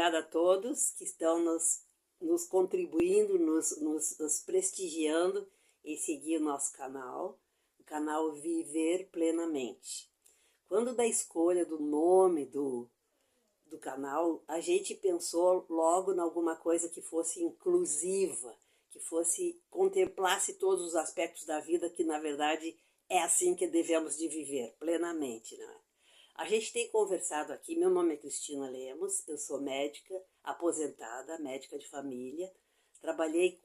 obrigada a todos que estão nos contribuindo, nos prestigiando em seguir o nosso canal, o canal Viver Plenamente. Quando da escolha do nome do canal, a gente pensou logo em alguma coisa que fosse inclusiva, que contemplasse todos os aspectos da vida, que na verdade é assim que devemos de viver, plenamente, né? A gente tem conversado aqui, meu nome é Cristina Lemos, eu sou médica, aposentada, médica de família, trabalhei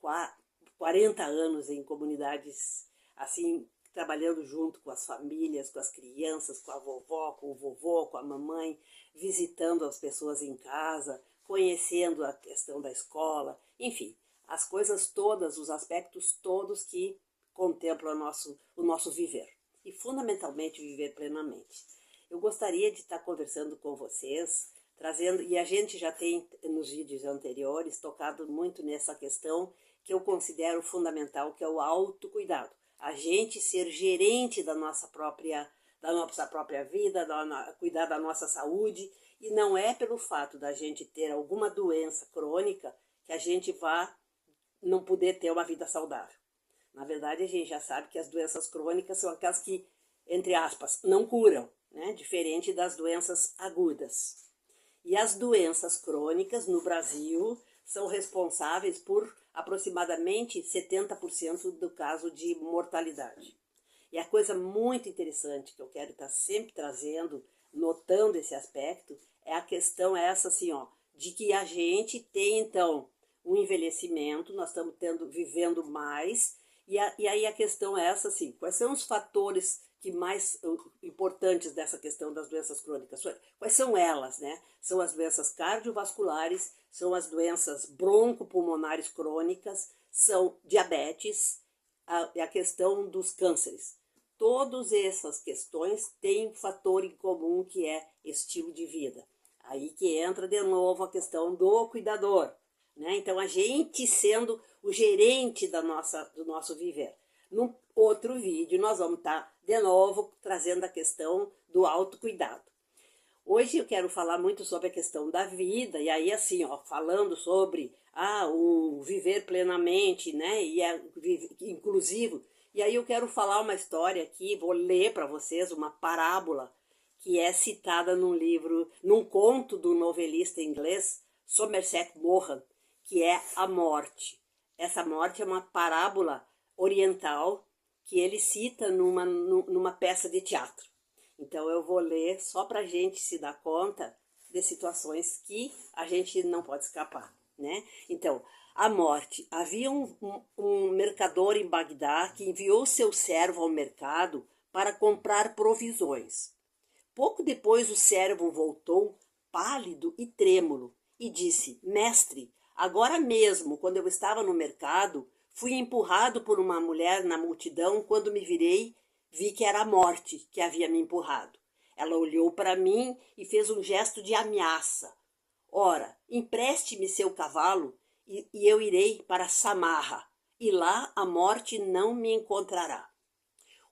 40 anos em comunidades, assim, trabalhando junto com as famílias, com as crianças, com a vovó, com o vovô, com a mamãe, visitando as pessoas em casa, conhecendo a questão da escola, enfim, as coisas todas, os aspectos todos que contemplam o nosso viver, e fundamentalmente viver plenamente. Eu gostaria de estar conversando com vocês, trazendo, e a gente já tem nos vídeos anteriores tocado muito nessa questão que eu considero fundamental, que é o autocuidado. A gente ser gerente da nossa própria vida, cuidar da nossa saúde, e não é pelo fato da gente ter alguma doença crônica que a gente não poder ter uma vida saudável. Na verdade, a gente já sabe que as doenças crônicas são aquelas que, entre aspas, não curam, né? Diferente das doenças agudas. E as doenças crônicas no Brasil são responsáveis por aproximadamente 70% do caso de mortalidade. E a coisa muito interessante que eu quero estar sempre trazendo, notando esse aspecto, é a questão essa assim, ó, de que a gente tem então um envelhecimento, nós estamos vivendo mais, e aí a questão é essa assim, quais são os fatores mais importantes dessa questão das doenças crônicas? Quais são elas, né? São as doenças cardiovasculares, são as doenças broncopulmonares crônicas, são diabetes, a questão dos cânceres. Todas essas questões têm um fator em comum que é estilo de vida. Aí que entra de novo a questão do cuidador, né? Então a gente sendo o gerente do nosso viver. Num outro vídeo nós vamos estar de novo trazendo a questão do autocuidado. Hoje eu quero falar muito sobre a questão da vida, e aí assim, ó, falando sobre o viver plenamente, né, e inclusivo. E aí eu quero falar uma história aqui, vou ler para vocês uma parábola que é citada num conto do novelista inglês Somerset Maugham, que é a morte. Essa morte é uma parábola oriental que ele cita numa peça de teatro. Então eu vou ler só para a gente se dar conta de situações que a gente não pode escapar, né? Então, a morte. Havia um mercador em Bagdá que enviou seu servo ao mercado para comprar provisões. Pouco depois o servo voltou, pálido e trêmulo, e disse: Mestre, agora mesmo, quando eu estava no mercado, fui empurrado por uma mulher na multidão. Quando me virei, vi que era a morte que havia me empurrado. Ela olhou para mim e fez um gesto de ameaça. Ora, empreste-me seu cavalo e eu irei para Samarra, e lá a morte não me encontrará.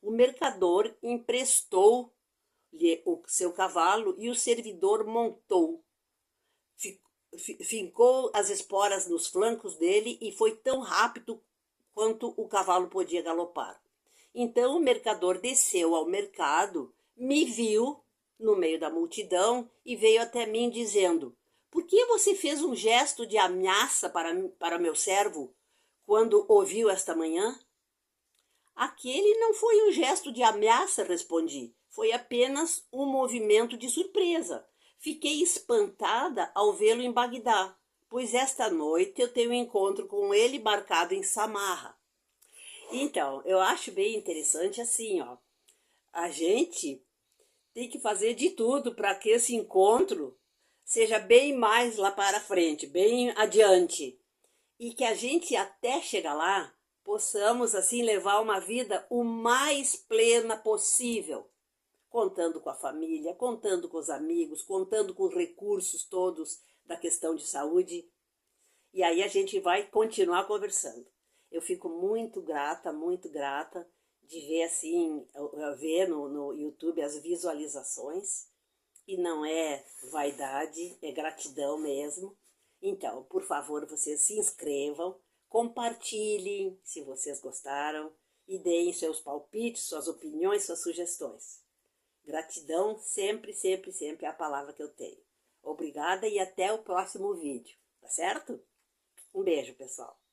O mercador emprestou-lhe o seu cavalo e o servidor montou. Fincou as esporas nos flancos dele e foi tão rápido quanto o cavalo podia galopar. Então o mercador desceu ao mercado, me viu no meio da multidão e veio até mim dizendo: Por que você fez um gesto de ameaça para meu servo quando o viu esta manhã? Aquele não foi um gesto de ameaça, respondi. Foi apenas um movimento de surpresa. Fiquei espantada ao vê-lo em Bagdá, pois esta noite eu tenho um encontro com ele marcado em Samarra. Então, eu acho bem interessante assim, ó. A gente tem que fazer de tudo para que esse encontro seja bem mais lá para frente, bem adiante. E que a gente até chegar lá, possamos assim levar uma vida o mais plena possível. Contando com a família, contando com os amigos, contando com os recursos todos da questão de saúde. E aí a gente vai continuar conversando. Eu fico muito grata de ver assim, ver no YouTube as visualizações, e não é vaidade, é gratidão mesmo. Então, por favor, vocês se inscrevam, compartilhem se vocês gostaram e deem seus palpites, suas opiniões, suas sugestões. Gratidão sempre, sempre, sempre é a palavra que eu tenho. Obrigada e até o próximo vídeo, tá certo? Um beijo, pessoal.